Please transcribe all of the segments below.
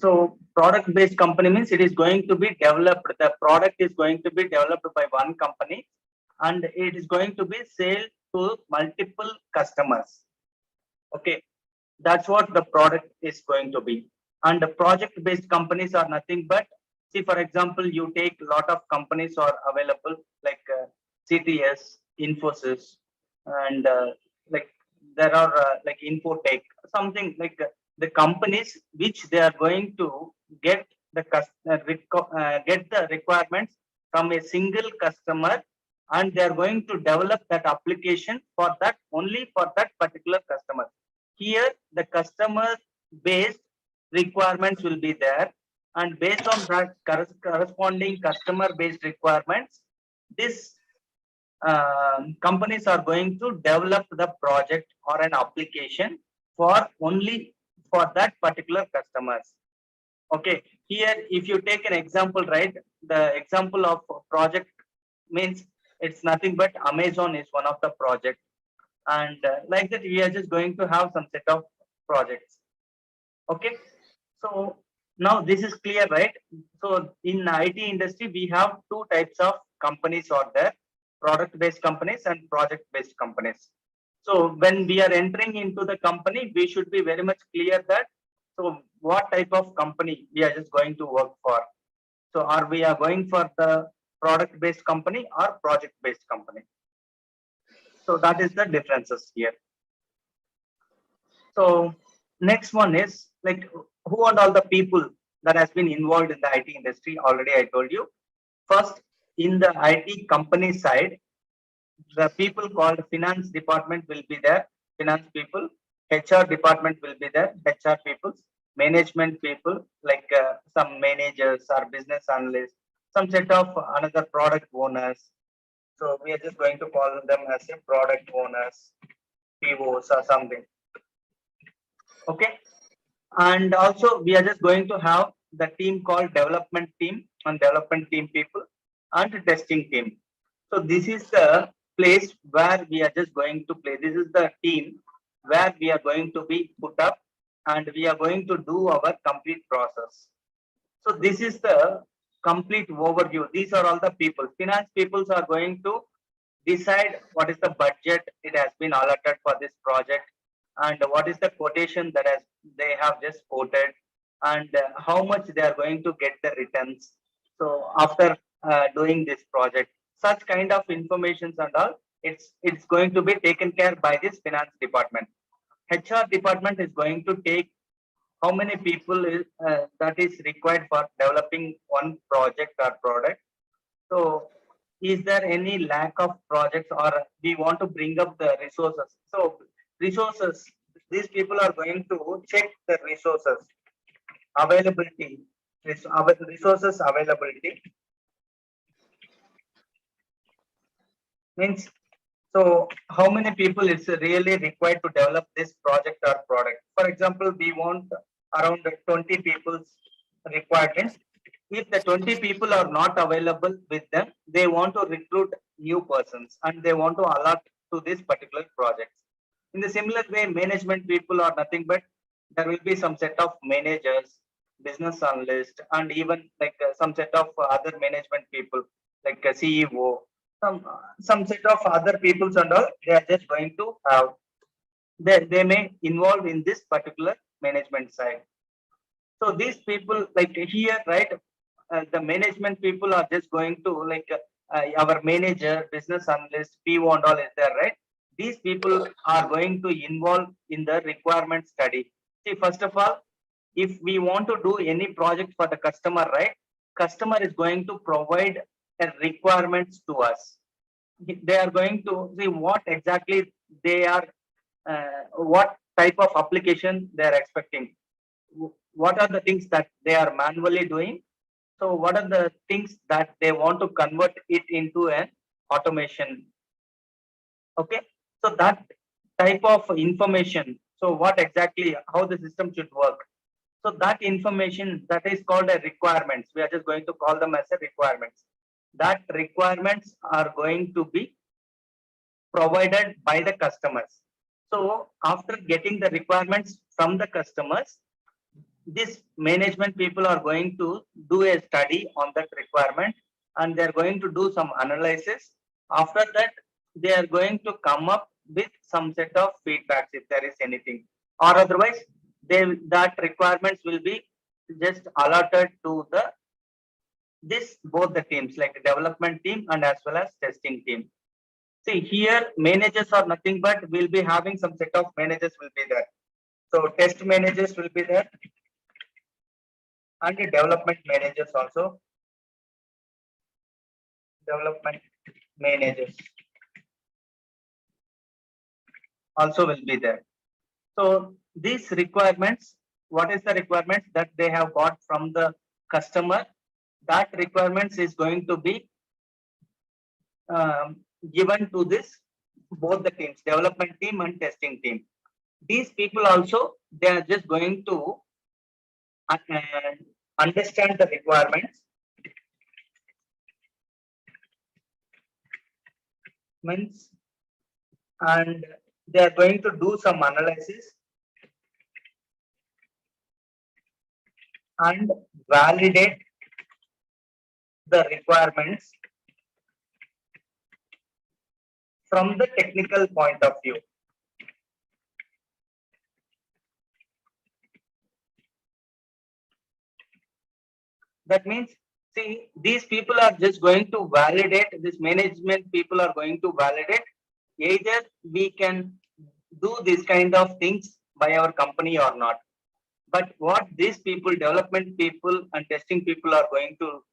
So product based company means it is going to be developed. The product is going to be developed by one company and it is going to be sold to multiple customers. Okay, that's what the product is going to be. And the project based companies are nothing but, see, for example, you take a lot of companies are available like CTS, Infosys, and like there are like Infotech, something like the companies which they are going to get get the requirements from a single customer, and they are going to develop that application for that, only for that particular customer. Here the customer based requirements will be there, and based on that corresponding customer based requirements, this companies are going to develop the project or an application for only for that particular customers. Okay, here if you take an example, right, the example of project means it's nothing but Amazon is one of the project, and like that we are just going to have some set of projects. Okay, so now this is clear, right? So in IT industry we have two types of companies are there: product based companies and project based companies. So when we are entering into the company, we should be very much clear that, so what type of company we are just going to work for. So are we are going for the product based company or project based company? So that is the differences here. So next one is like, who are all the people that has been involved in the IT industry? Already I told you. First, in the IT company side, the people called finance department will be there, finance people. HR department will be there, HR people. Management people like some managers or business analysts, some set of another product owners. So we are just going to call them as a product owners, POs or something. Okay, and also we are just going to have the team called development team and development team people and testing team. So this is the place where we are just going to play. This is the team where we are going to be put up and we are going to do our complete process. So this is the complete overview. These are all the people. Finance peoples are going to decide what is the budget it has been allotted for this project, and what is the quotation that has they have just quoted, and how much they are going to get the returns. So after doing this project, such kind of informations and all, it's going to be taken care by this finance department. HR department is going to take how many people is that is required for developing one project or product. So is there any lack of projects, or we want to bring up the resources? So resources, these people are going to check the resources availability, our resources availability means, so how many people is really required to develop this project or product. For example, we want around 20 people's requirements. If the 20 people are not available with them, they want to recruit new persons and they want to allot to this particular project. In the similar way, management people are nothing but, there will be some set of managers, business analysts, and even like some set of other management people like a CEO, some set of other peoples and all. They are just going to have, they may involve in this particular management side. So these people like here, right? The management people are just going to like our manager, business analyst, PO and all is there, right? These people are going to involve in the requirement study. See, first of all, if we want to do any project for the customer, right? Customer is going to provide a requirements to us. They are going to see what exactly they are, what type of application they are expecting. What are the things that they are manually doing? So what are the things that they want to convert it into an automation? Okay, so that type of information. So what exactly, how the system should work. So that information, that is called a requirements. We are just going to call them as a requirements. That requirements are going to be provided by the customers. So after getting the requirements from the customers, This management people are going to do a study on that requirement, and they're going to do some analysis. After that, they are going to come up with some set of feedbacks if there is anything, or otherwise that requirements will be just allotted to this both the teams, like development team and as well as testing team. See here, managers are nothing but we'll be having some set of managers will be there. So test managers will be there, and the development managers also. Development managers also will be there. So these requirements, what is the requirements that they have got from the customer? That requirements is going to be given to this both the teams, development team and testing team. These people also, they are just going to understand the requirements, and they are going to do some analysis and validate the requirements from the technical point of view. That means, see, these people are just going to validate, this management people are going to validate either we can do this kind of things by our company or not. But what these people, development people and testing people are going to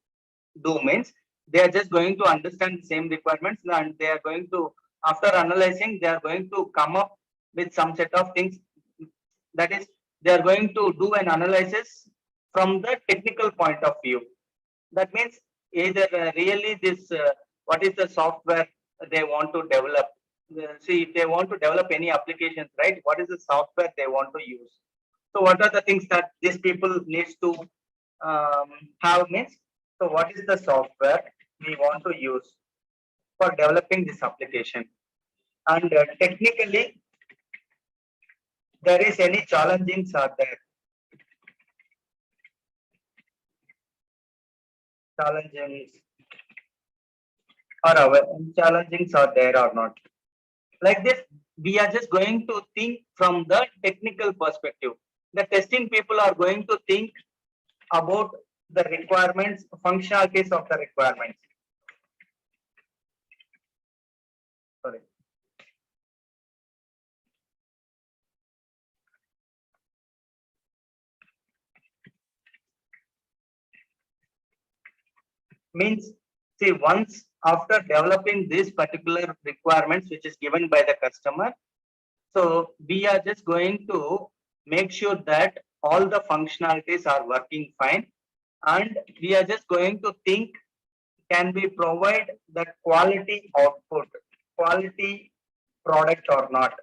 do means, they are just going to understand the same requirements, and they are going to, after analyzing, they are going to come up with some set of things. That is, they are going to do an analysis from the technical point of view. That means either really this, what is the software they want to develop. See, if they want to develop any applications, right? What is the software they want to use? So what are the things that these people needs to have means? So what is the software we want to use for developing this application? And technically, there is any challenges are there? Challenges are there or not? Like this, we are just going to think from the technical perspective. The testing people are going to think about the requirements, functionalities of the requirements. Sorry. Means, see, once after developing these particular requirements, which is given by the customer, so we are just going to make sure that all the functionalities are working fine, and we are just going to think, can we provide that quality output, quality product or not?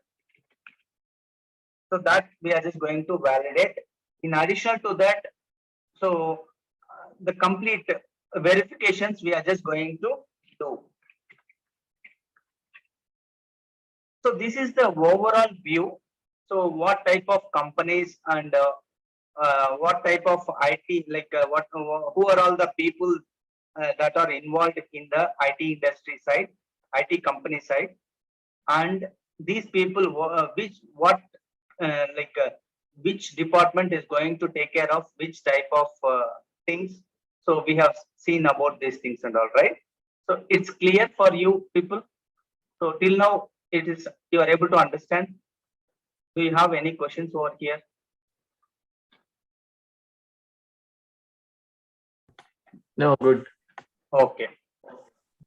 So that we are just going to validate. In addition to that, so the complete verifications we are just going to do. So this is the overall view. So what type of companies and what type of IT, like who are all the people that are involved in the IT industry side, IT company side, and these people which department is going to take care of which type of things. So we have seen about these things and all, right? So it's clear for you people. So till now it is, you are able to understand. Do you have any questions over here? No, good. Okay.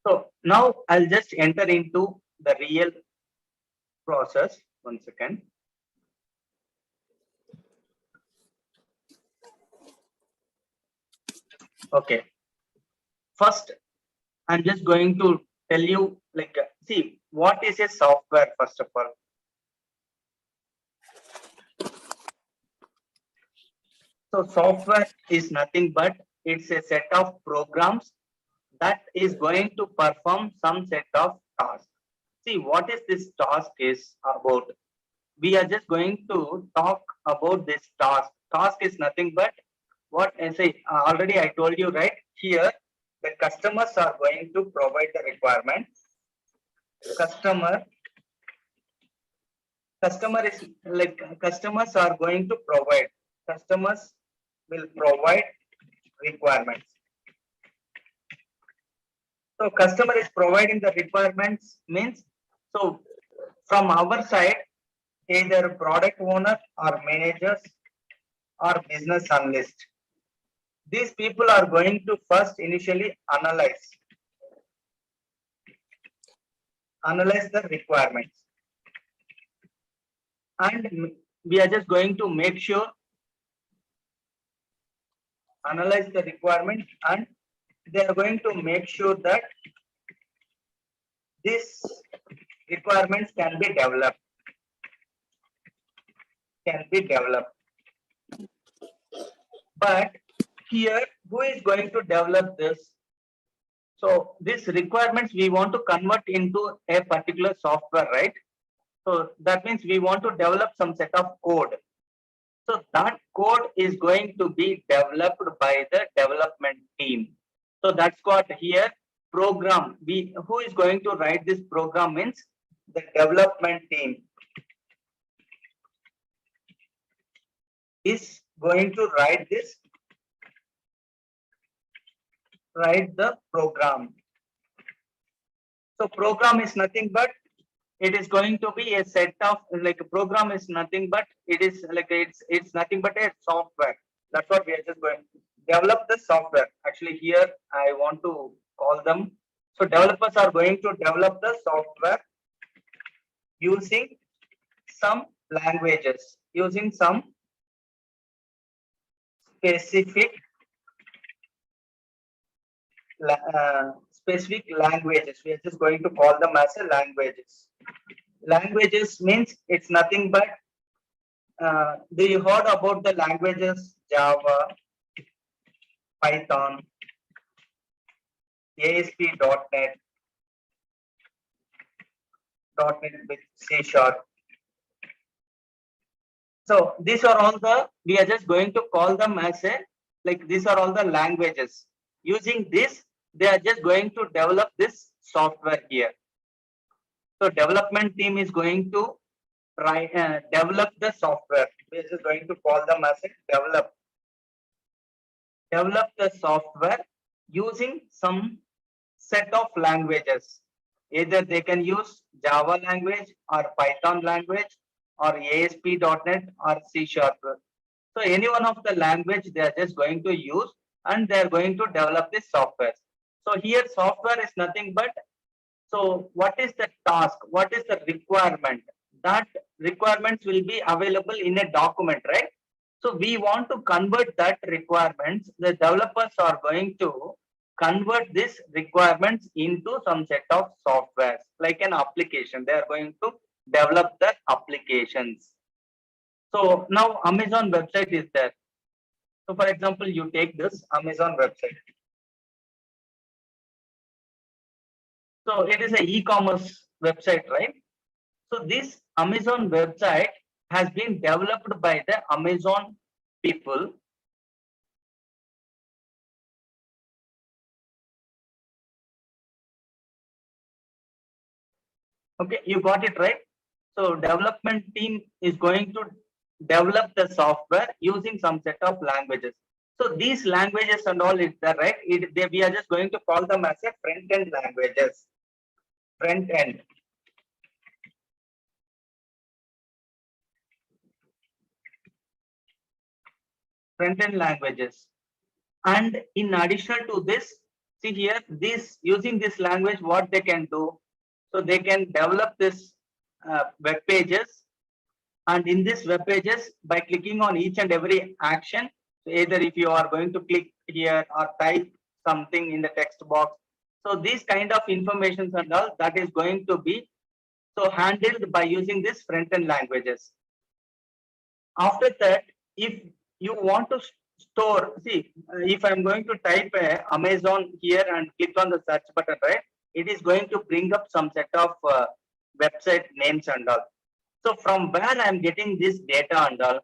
So now I'll just enter into the real process. 1 second. Okay. First, I'm just going to tell you, like, see, what is a software, first of all? So software is nothing but it's a set of programs that is going to perform some set of tasks. See, what is this task is about? We are just going to talk about this task. task is nothing but what I say. Already I told you right here. The customers are going to provide the requirement. Customer is like customers are going to provide. Customers will provide requirements. So customer is providing the requirements means, so from our side, either product owner or managers or business analyst, these people are going to first initially analyze the requirements, and we are just going to make sure analyze the requirement, and they are going to make sure that these requirements can be developed. But here, who is going to develop this? So these requirements we want to convert into a particular software, right? So that means we want to develop some set of code. So that code is going to be developed by the development team. So that's what here program. Who is going to write this program means the development team is going to write the program. So program is nothing but it is going to be a set of, like, a program is nothing but it is like it's nothing but a software. That's what we are just going to develop the software. Actually here I want to call them. So developers are going to develop the software using some languages, using some specific languages. We are just going to call them as a languages. Languages means it's nothing but do you heard about the languages Java, Python, ASP.NET, .NET with C#. So these are all we are just going to call them as a, like, these are all the languages. Using this, they are just going to develop this software here. So development team is going to develop the software. We are just going to call them as a develop the software using some set of languages. Either they can use Java language or Python language or ASP.NET or C#. So any one of the language they are just going to use, and they are going to develop this software. So here software is nothing but, so what is the task? What is the requirement? That requirements will be available in a document, right? So we want to convert that requirements. The developers are going to convert these requirements into some set of softwares, like an application. They are going to develop the applications. So now Amazon website is there. So for example, you take this Amazon website. So it is an e-commerce website, right? So this Amazon website has been developed by the Amazon people. Okay, you got it right. So development team is going to develop the software using some set of languages. So these languages and all is there, right? We are just going to call them as a front-end languages. Front-end. Front-end languages. And in addition to this, see here, using this language, what they can do. So they can develop this web pages, and in this web pages, by clicking on each and every action, so either if you are going to click here or type something in the text box, so these kind of informations and all that is going to be so handled by using this front-end languages. After that, if you want to store, see, if I'm going to type Amazon here and click on the search button, right, it is going to bring up some set of website names and all. So from where I'm getting this data and all,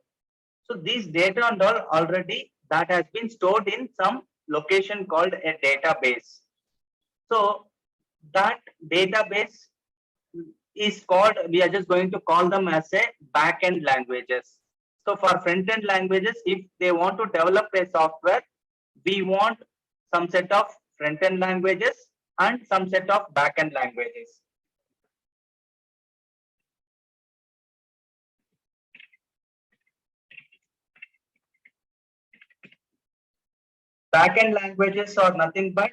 So these data and all already that has been stored in some location called a database. So that database is called, we are just going to call them as a backend languages. So for front-end languages, if they want to develop a software, we want some set of front-end languages and some set of backend languages. Backend languages are nothing but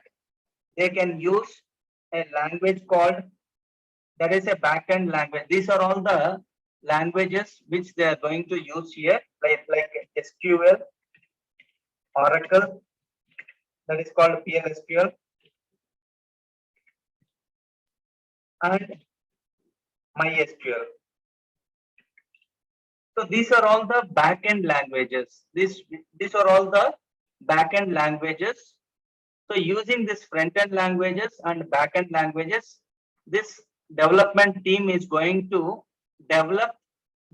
they can use a language called, that is a backend language. These are all the languages which they are going to use here, like SQL, Oracle, that is called PLSQL, and MySQL. So these are all the backend languages. These are all the backend languages. So using this front-end languages and backend languages, this development team is going to develop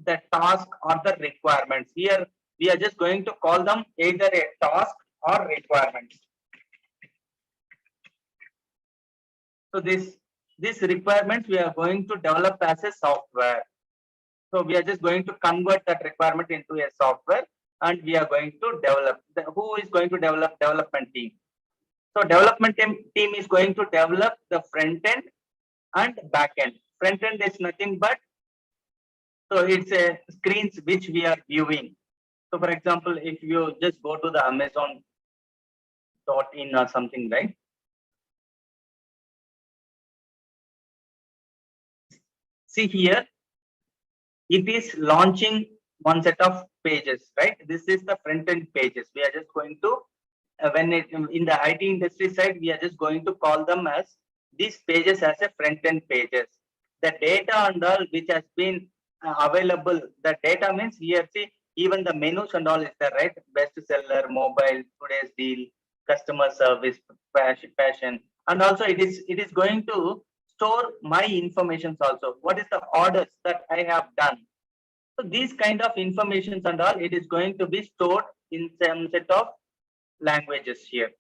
the task or the requirements. Here we are just going to call them either a task or requirements. So this requirements we are going to develop as a software. So we are just going to convert that requirement into a software, and we are going to develop. Who is going to develop? Development team. So development team is going to develop the front end and back end. Front end is nothing but, so it's a screens which we are viewing. So for example, if you just go to the Amazon.in or something, right? See here, it is launching one set of pages, right? This is the front end pages. We are just going to, when it in the IT industry side, we are just going to call them as these pages as a front end pages. The data and all which has been available, the data means here, see, even the menus and all is there, right? Best seller, mobile, today's deal, customer service, fashion, and also it is going to store my informations also. What is the orders that I have done? So these kind of informations and all, it is going to be stored in some set of languages here.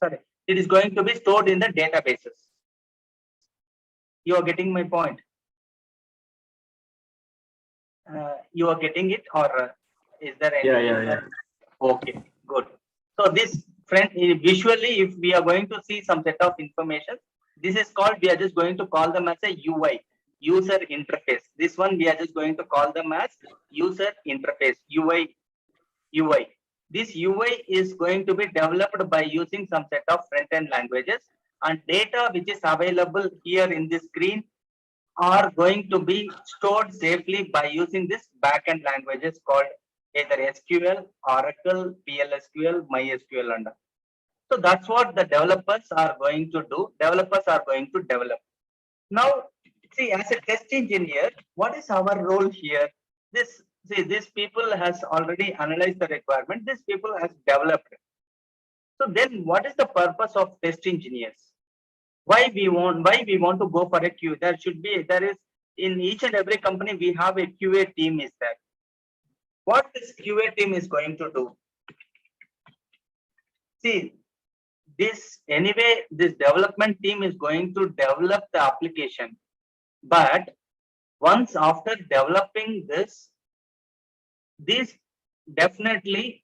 Sorry, it is going to be stored in the databases. You are getting my point? You are getting it, or is there any? Yeah. Okay, good. So this friend, visually, if we are going to see some set of information, this is called, we are just going to call them as a UI, user interface. This one we are just going to call them as user interface, UI. This UI is going to be developed by using some set of front-end languages, and data which is available here in this screen are going to be stored safely by using this backend languages called either SQL, Oracle, PLSQL, MySQL, and so that's what the developers are going to do. Developers are going to develop. Now, see, as a test engineer, what is our role here? These people has already analyzed the requirement. These people has developed. So then, what is the purpose of test engineers? Why we want to go for a QA? There is in each and every company we have a QA team is there. What this QA team is going to do? See, this development team is going to develop the application, but once after developing this definitely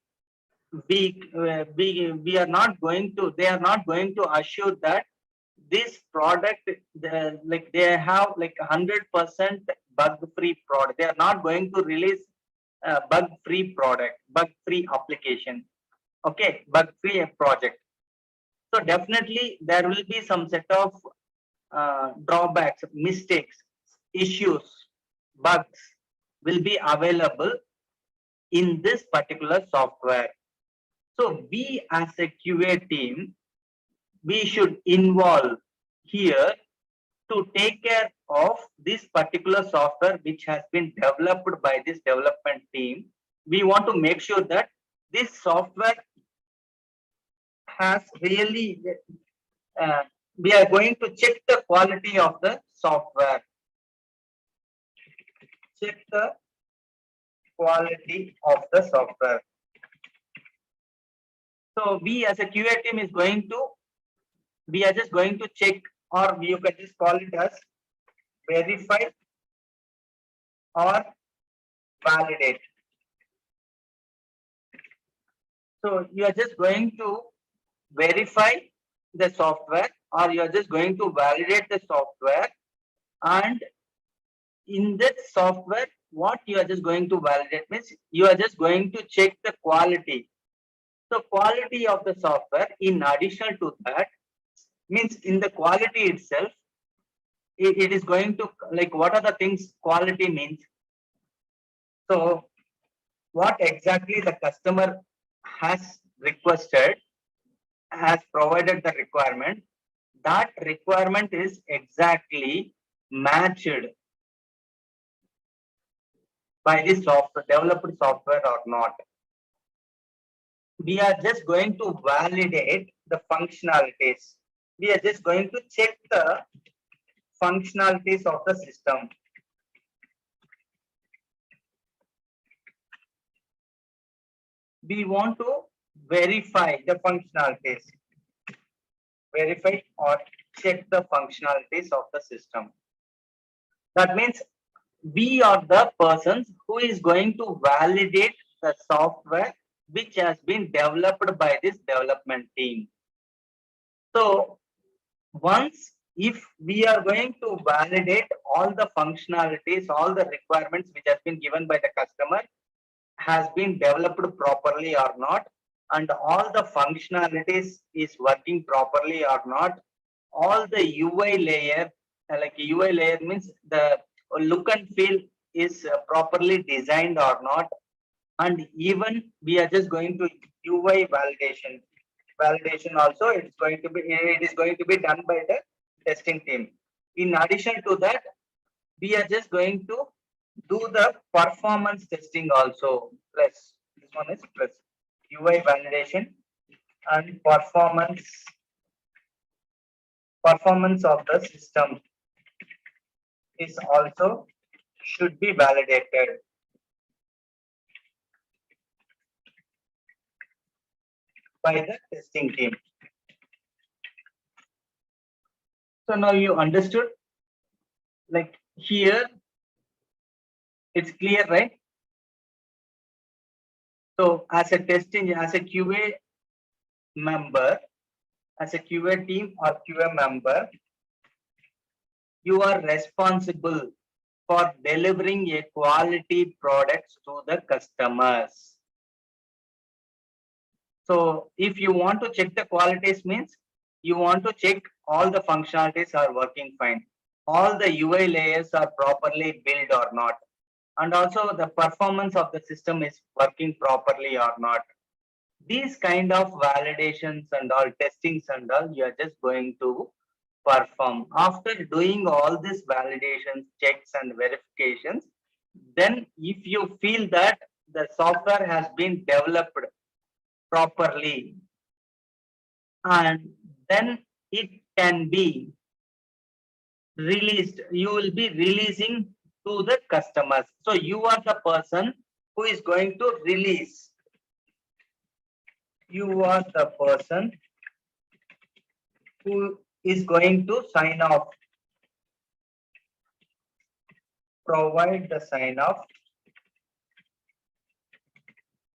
we are not going to, they are not going to assure that this product they have like 100% bug-free product. They are not going to release a bug-free product, bug-free application, okay, bug-free project. So definitely there will be some set of drawbacks, mistakes, issues, bugs will be available in this particular software. So we as a QA team, we should involve here to take care of this particular software which has been developed by this development team. We want to make sure that this software has really, we are going to check the quality of the software. Check the quality of the software. So we as a QA team is going to, we are just going to check, or you can just call it as verify or validate. So you are just going to verify the software, or you are just going to validate the software, and in that software, what you are just going to validate means you are just going to check the quality. So quality of the software, in addition to that, means in the quality itself, it is going to, like, what are the things quality means? So what exactly the customer has requested, has provided the requirement, that requirement is exactly matched by the software, developed software or not. We are just going to validate the functionalities. We are just going to check the functionalities of the system. We want to verify the functionalities. Verify or check the functionalities of the system. That means we are the persons who is going to validate the software which has been developed by this development team. So once if we are going to validate all the functionalities, all the requirements which has been given by the customer has been developed properly or not, and all the functionalities is working properly or not, all the UI layer, like UI layer means the look and feel is properly designed or not, and even we are just going to UI validation. Validation also it is going to be done by the testing team. In addition to that, we are just going to do the performance testing also. Plus, this one is plus UI validation and performance of the system is also should be validated by the testing team. So now you understood, like here it's clear, right? So as a testing, as a QA member, as a QA team or QA member, you are responsible for delivering a quality products to the customers. So if you want to check the qualities means you want to check all the functionalities are working fine, all the UI layers are properly built or not, and also the performance of the system is working properly or not. These kind of validations and all testings and all you are just going to perform. After doing all these validations, checks and verifications, then if you feel that the software has been developed properly, and then it can be released, you will be releasing to the customers. So you are the person who is going to release. You are the person who is going to sign off, provide the sign off.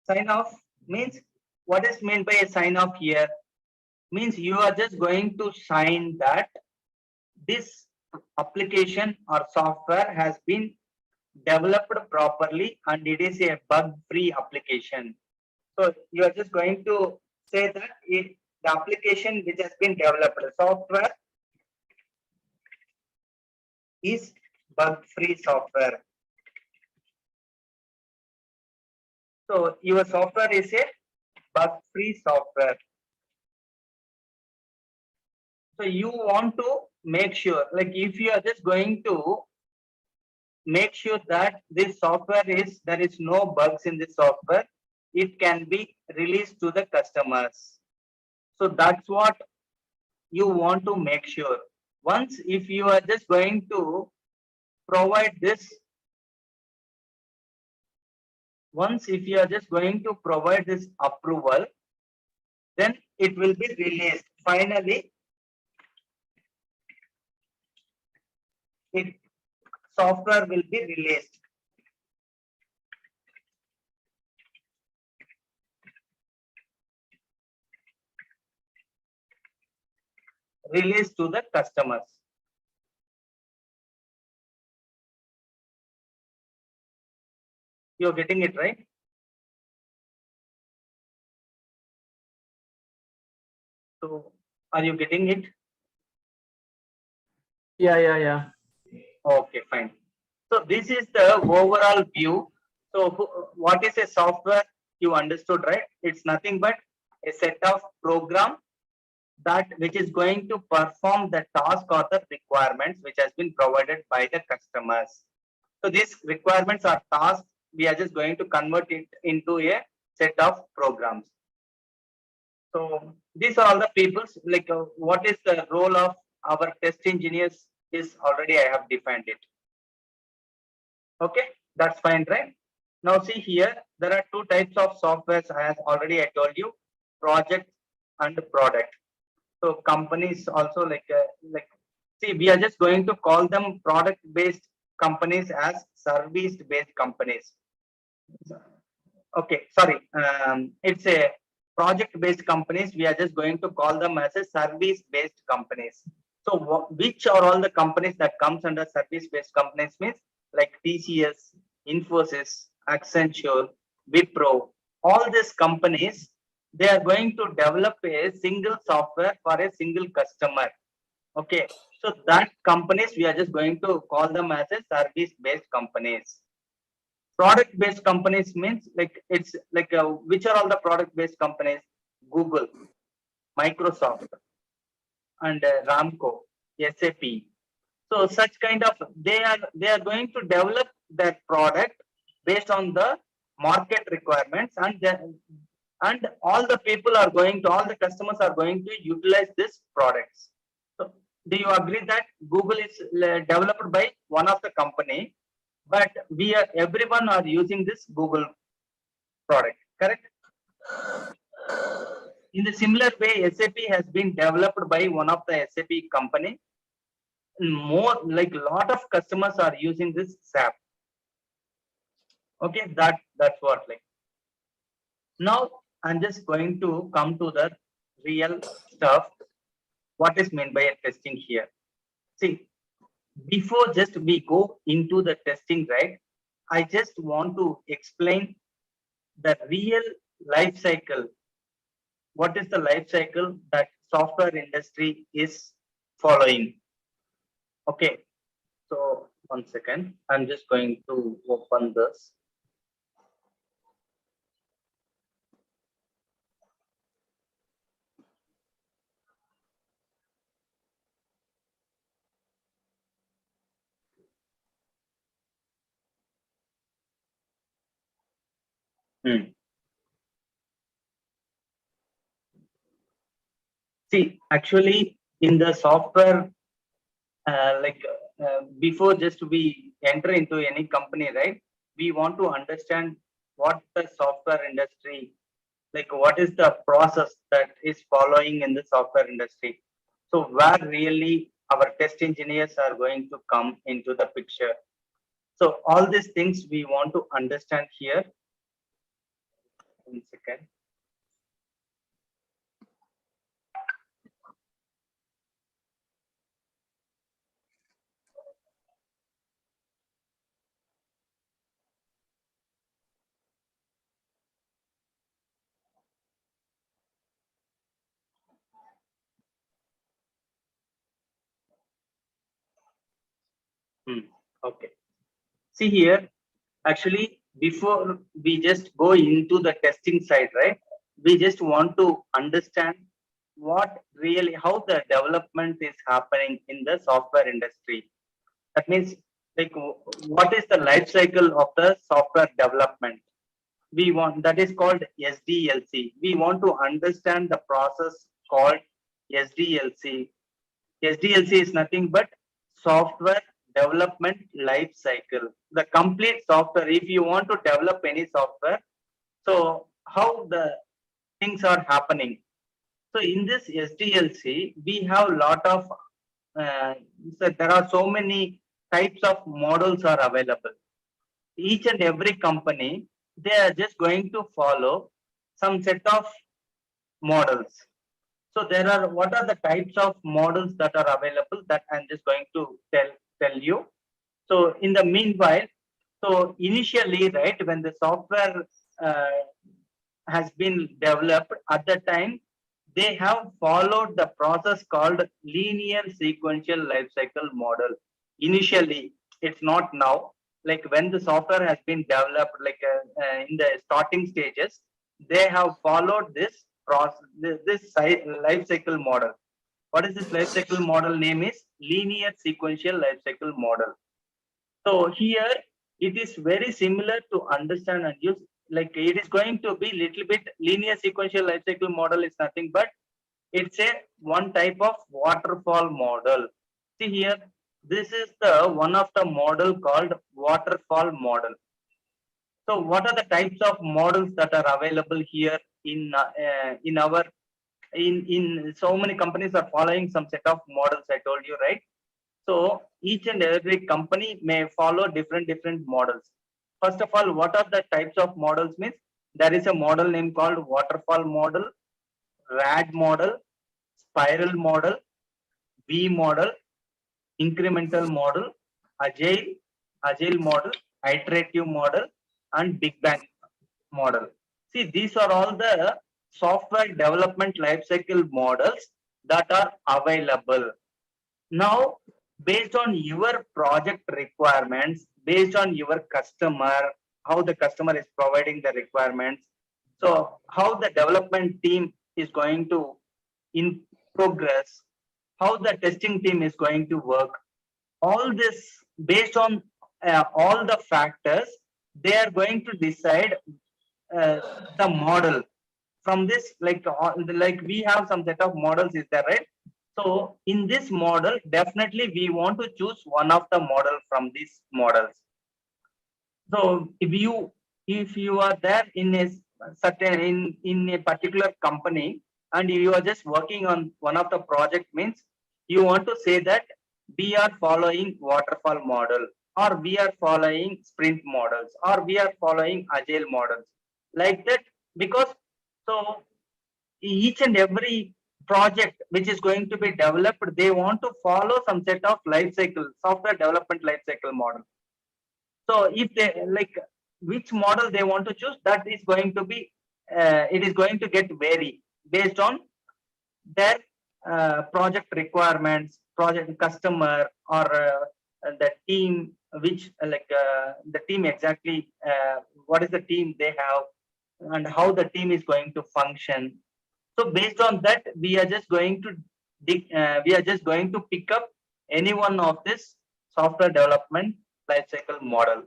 Sign off means, what is meant by a sign off here? Means you are just going to sign that this application or software has been developed properly and it is a bug-free application. So you are just going to say that the application which has been developed, the software is bug-free software. So your software is a bug-free software. So you want to make sure, like if you are just going to make sure that this software is, there is no bugs in this software, it can be released to the customers. So that's what you want to make sure. Once if you are just going to provide this once if you are just going to provide this approval, then it will be released. Finally, it software will be released. Released to the customers. You're getting it right? So are you getting it? Yeah. Okay, fine. So this is the overall view. So what is a software? You understood, right? It's nothing but a set of program that which is going to perform the task or the requirements which has been provided by the customers. So these requirements or tasks, we are just going to convert it into a set of programs. So these are all the people's, like what is the role of our test engineers is already I have defined it. Okay, that's fine, right? Now see here, there are two types of softwares as already I told you, project and product. So companies also like see, we are just going to call them product based companies as service based companies. Okay, sorry, it's a project based companies. We are just going to call them as a service based companies. So which are all the companies that comes under service based companies means like TCS, Infosys, Accenture, Wipro, all these companies, they are going to develop a single software for a single customer. Okay, so that companies we are just going to call them as a service based companies. Product based companies means like it's like which are all the product based companies? Google, Microsoft, and Ramco, SAP. So such kind of they are going to develop their product based on the market requirements, and all the people are going to all the customers are going to utilize these products. So do you agree that Google is developed by one of the company, but we are everyone are using this Google product, correct? In the similar way, SAP has been developed by one of the SAP company. More like a lot of customers are using this SAP. Okay, that's what like. Now I'm just going to come to the real stuff. What is meant by a testing here? See, before just we go into the testing, right? I just want to explain the real life cycle. What is the life cycle that software industry is following? Okay, so 1 second, I'm just going to open this. See, actually, in the software, before just we enter into any company, right? We want to understand what the software industry, like what is the process that is following in the software industry. So where really our test engineers are going to come into the picture. So all these things we want to understand here. 1 second. Okay. See here, actually, before we just go into the testing side, right? We just want to understand what really, how the development is happening in the software industry. That means, like, what is the life cycle of the software development? We want that is called SDLC. We want to understand the process called SDLC. SDLC is nothing but software development life cycle. The complete software, if you want to develop any software, so how the things are happening. So in this SDLC, we have a lot of, so there are so many types of models are available. Each and every company, they are just going to follow some set of models. So there are, what are the types of models that are available that I'm just going to tell you. So in the meanwhile, so initially, right, when the software has been developed, at the time, they have followed the process called linear sequential lifecycle model. Initially, it's not now. Like when the software has been developed, like in the starting stages, they have followed this process, this life cycle model. What is this life cycle model? Name is linear sequential life cycle model. So here it is very similar to understand and use. Like it is going to be little bit linear sequential life cycle model is nothing but it's a one type of waterfall model. See here, this is the one of the model called waterfall model. So what are the types of models that are available here in our in so many companies are following some set of models I told you, right? So each and every company may follow different models. First of all, what are the types of models means? There is a model name called waterfall model, RAD model, spiral model, V model, incremental model, agile model, iterative model, and Big Bang model. See, these are all the software development lifecycle models that are available. Now, based on your project requirements, based on your customer, how the customer is providing the requirements, so how the development team is going to in progress, how the testing team is going to work, all this based on all the factors, they are going to decide uh, the model. From this, like we have some set of models, is there, right? So in this model, definitely we want to choose one of the model from these models. So if you are there in a certain in a particular company and you are just working on one of the project means you want to say that we are following waterfall model or we are following sprint models or we are following agile models like that, because so each and every project which is going to be developed, they want to follow some set of life cycle, software development life cycle model. So if they like which model they want to choose, that is going to be, it is going to get vary based on their project requirements, project customer, or the team, which the team exactly, what is the team they have and how the team is going to function. So based on that, we are just going to pick up any one of this software development lifecycle model.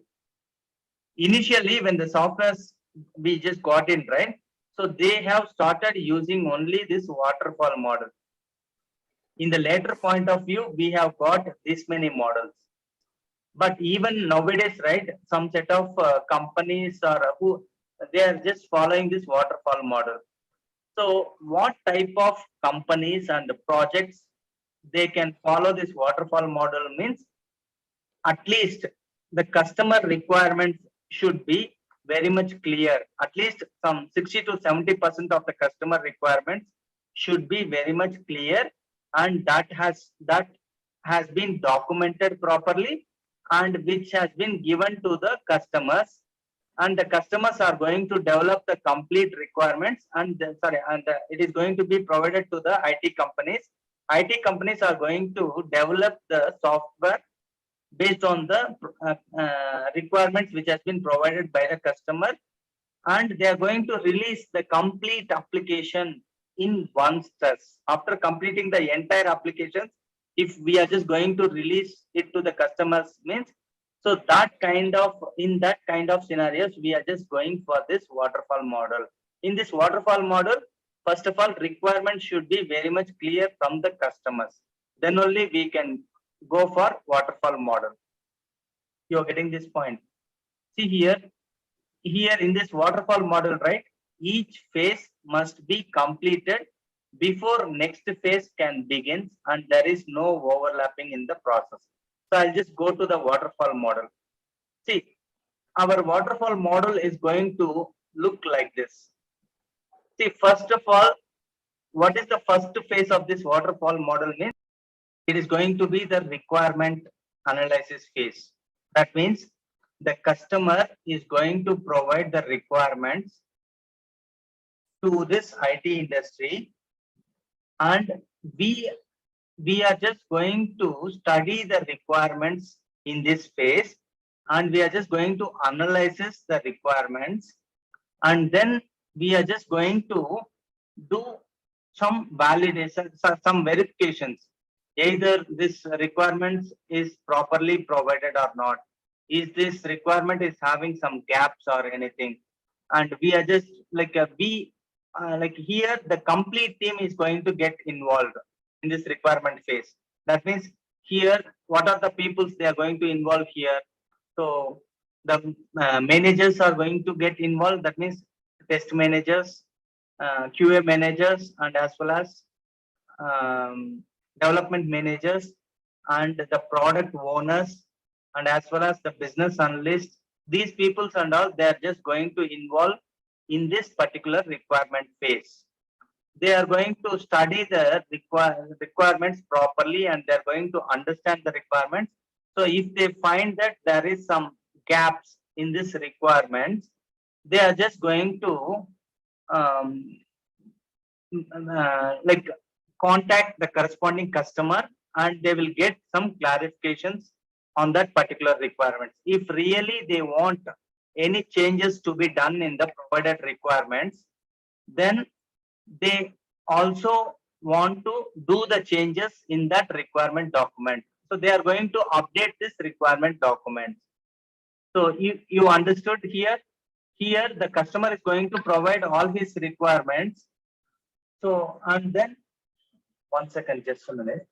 Initially, when the softwares we just got in, right? So they have started using only this waterfall model. In the later point of view, we have got this many models. But even nowadays, right, some set of companies are who they are just following this waterfall model. So what type of companies and projects they can follow this waterfall model means at least the customer requirements should be very much clear. At least some 60 to 70% of the customer requirements should be very much clear, and that has been documented properly and which has been given to the customers, and the customers are going to develop the complete requirements and it is going to be provided to the IT companies. IT companies are going to develop the software based on the requirements which has been provided by the customer, and they are going to release the complete application in one stress. After completing the entire applications, if we are just going to release it to the customers means, so in that kind of scenarios, we are just going for this waterfall model. In this waterfall model, first of all, requirements should be very much clear from the customers. Then only we can go for waterfall model. You're getting this point. See here in this waterfall model, right? Each phase must be completed before next phase can begin, and there is no overlapping in the process. So I'll just go to the waterfall model. See, our waterfall model is going to look like this. See, first of all, what is the first phase of this waterfall model means? It is going to be the requirement analysis phase. That means the customer is going to provide the requirements to this IT industry, and we are just going to study the requirements in this phase, and we are just going to analyze the requirements, and then we are just going to do some validation, some verifications. Either this requirements is properly provided or not. Is this requirement is having some gaps or anything? And we are just like like here the complete team is going to get involved in this requirement phase. That means here, what are the peoples they are going to involve here? So the managers are going to get involved. That means test managers, QA managers, and as well as development managers, and the product owners, and as well as the business analysts. These peoples and all, they are just going to involve in this particular requirement phase. They are going to study the requirements properly, and they're going to understand the requirements. So if they find that there is some gaps in this requirements, they are just going to like contact the corresponding customer, and they will get some clarifications on that particular requirements. If really they want any changes to be done in the provided requirements, then they also want to do the changes in that requirement document. So they are going to update this requirement document. So you understood here? Here the customer is going to provide all his requirements. So, and then 1 second, just a minute.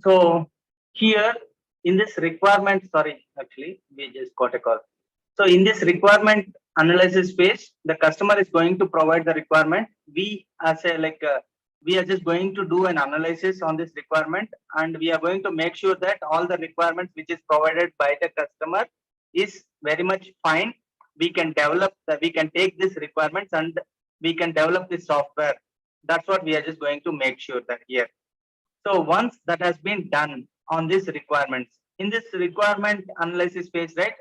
So here in this requirement, sorry, actually we just got a call. So in this requirement analysis phase, the customer is going to provide the requirement. We as a we are just going to do an analysis on this requirement, and we are going to make sure that all the requirements which is provided by the customer is very much fine. We can develop we can take these requirements and we can develop this software. That's what we are just going to make sure that here. So once that has been done on these requirements, in this requirement analysis phase, right,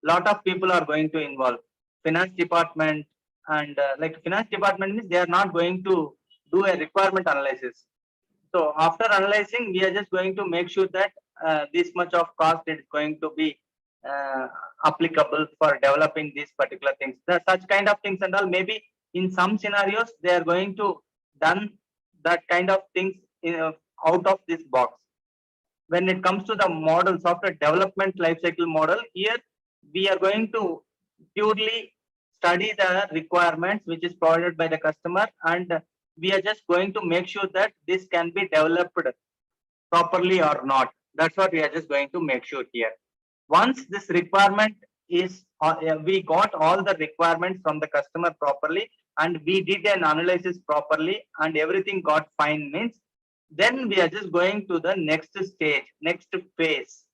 lot of people are going to involve. Finance department, and like finance department means they are not going to do a requirement analysis. So after analyzing, we are just going to make sure that this much of cost is going to be applicable for developing these particular things. There such kind of things and all. Maybe in some scenarios they are going to done that kind of things out of this box. When it comes to the model, software development lifecycle model, here we are going to purely study the requirements which is provided by the customer, and we are just going to make sure that this can be developed properly or not. That's what we are just going to make sure here. Once this requirement is, we got all the requirements from the customer properly, and we did an analysis properly, and everything got fine means, then we are just going to the next stage, next phase.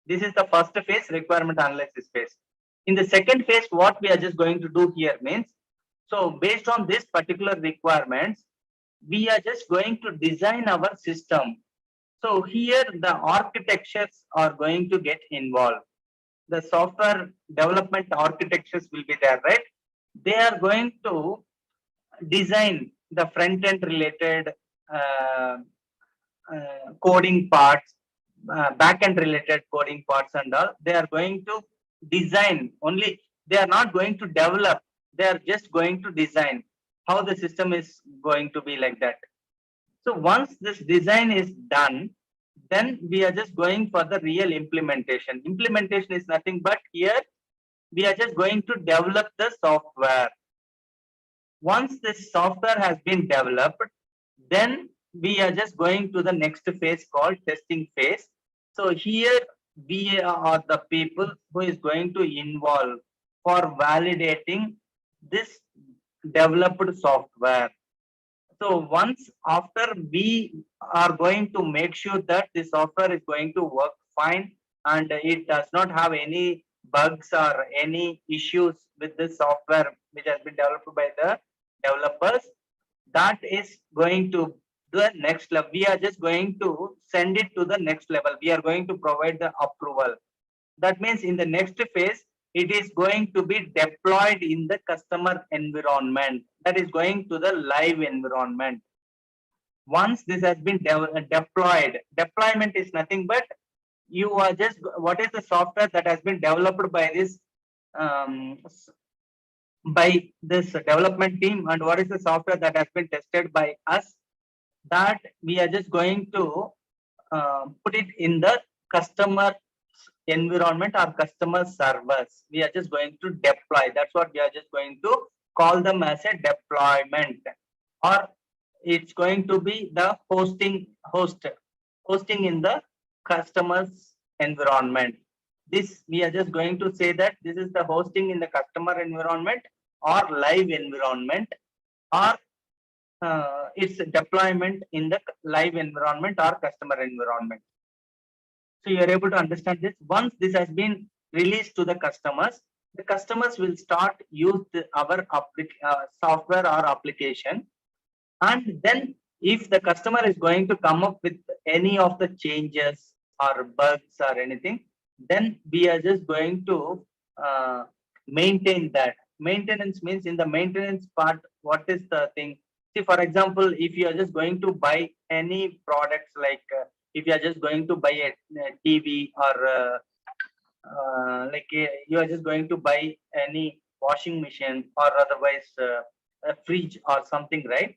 This is the first phase, requirement analysis phase. In the second phase, what we are just going to do here means, so based on this particular requirements, we are just going to design our system. So here the architectures are going to get involved. The software development architectures will be there, right? They are going to design the front end related uh, coding parts, back end related coding parts and all. They are going to design only. They are not going to develop. They are just going to design how the system is going to be like that. So once this design is done, then we are just going for the real implementation. Implementation is nothing but here we are just going to develop the software. Once this software has been developed, then we are just going to the next phase called testing phase. So here we are the people who is going to involve for validating this developed software. So once after we are going to make sure that the software is going to work fine and it does not have any bugs or any issues with the software which has been developed by the developers, that is going to the next level. We are just going to send it to the next level. We are going to provide the approval. That means in the next phase, it is going to be deployed in the customer environment. That is going to the live environment. Once this has been deployed, deployment is nothing but you are just, what is the software that has been developed by this um, development team, and what is the software that has been tested by us, that we are just going to put it in the customer environment or customer servers. We are just going to deploy. That's what we are just going to call them as a deployment, or it's going to be the hosting in the customer's environment. This we are just going to say that this is the hosting in the customer environment or live environment, or its deployment in the live environment or customer environment. So you are able to understand this. Once this has been released to the customers will start use our software or application. And then if the customer is going to come up with any of the changes or bugs or anything, then we are just going to maintain that. Maintenance means in the maintenance part, what is the thing? See, for example, if you are just going to buy any products, like if you are just going to buy a TV, or you are just going to buy any washing machine or otherwise a fridge or something, right?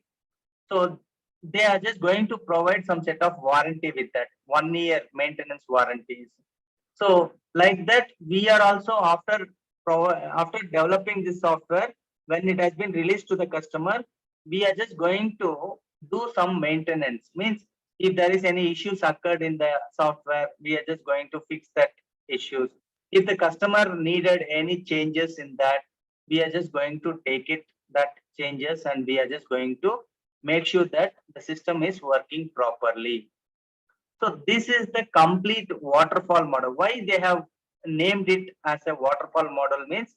So they are just going to provide some set of warranty with that 1 year maintenance warranties. So like that, we are also after developing this software, when it has been released to the customer, we are just going to do some maintenance. Means if there is any issues occurred in the software, we are just going to fix that issues. If the customer needed any changes in that, we are just going to take it that changes, and we are just going to make sure that the system is working properly. So this is the complete waterfall model. Why they have named it as a waterfall model means,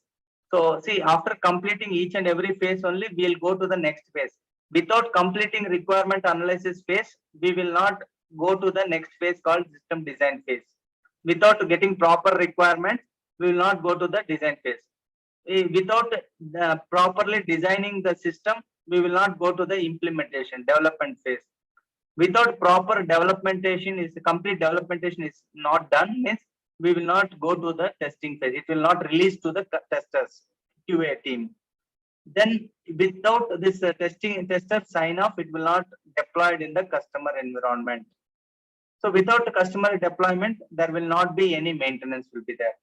so see, after completing each and every phase only, we'll go to the next phase. Without completing requirement analysis phase, we will not go to the next phase called system design phase. Without getting proper requirements, we will not go to the design phase. Without properly designing the system, we will not go to the implementation development phase. Without proper developmentation, is complete developmentation is not done, means we will not go to the testing phase. It will not release to the testers, QA team. Then without this tester sign off, it will not deployed in the customer environment. So without the customer deployment, there will not be any maintenance will be there.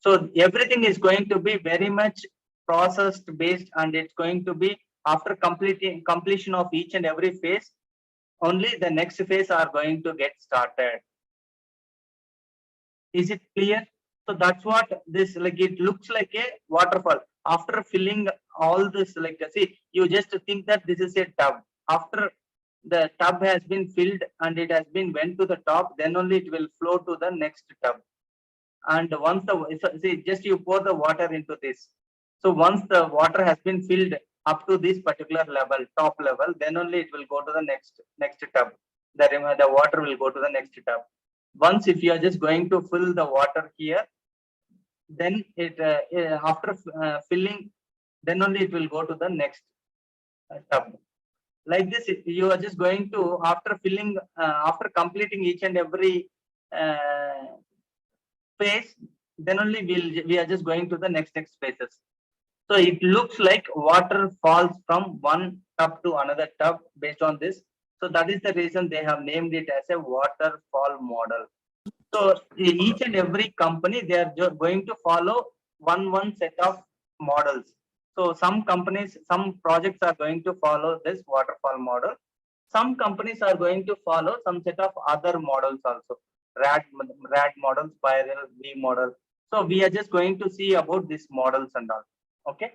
So everything is going to be very much processed based, and it's going to be after completion of each and every phase, only the next phase are going to get started. Is it clear? So that's what this, like, it looks like a waterfall. After filling all this, like, see, you just think that this is a tub. After the tub has been filled and it has been went to the top, then only it will flow to the next tub. And once the, see, just you pour the water into this. So once the water has been filled, up to this particular level, top level, then only it will go to the next tub. The water will go to the next tub. Once if you are just going to fill the water here, then it after filling, then only it will go to the next tub. Like this, you are just going to, after filling, after completing each and every phase, then only we are just going to the next phases. So it looks like water falls from one tub to another tub based on this. So that is the reason they have named it as a waterfall model. So each and every company, they are going to follow one set of models. So some companies, some projects are going to follow this waterfall model. Some companies are going to follow some set of other models also. RAD model, spiral, V model. So we are just going to see about these models and all. Okay.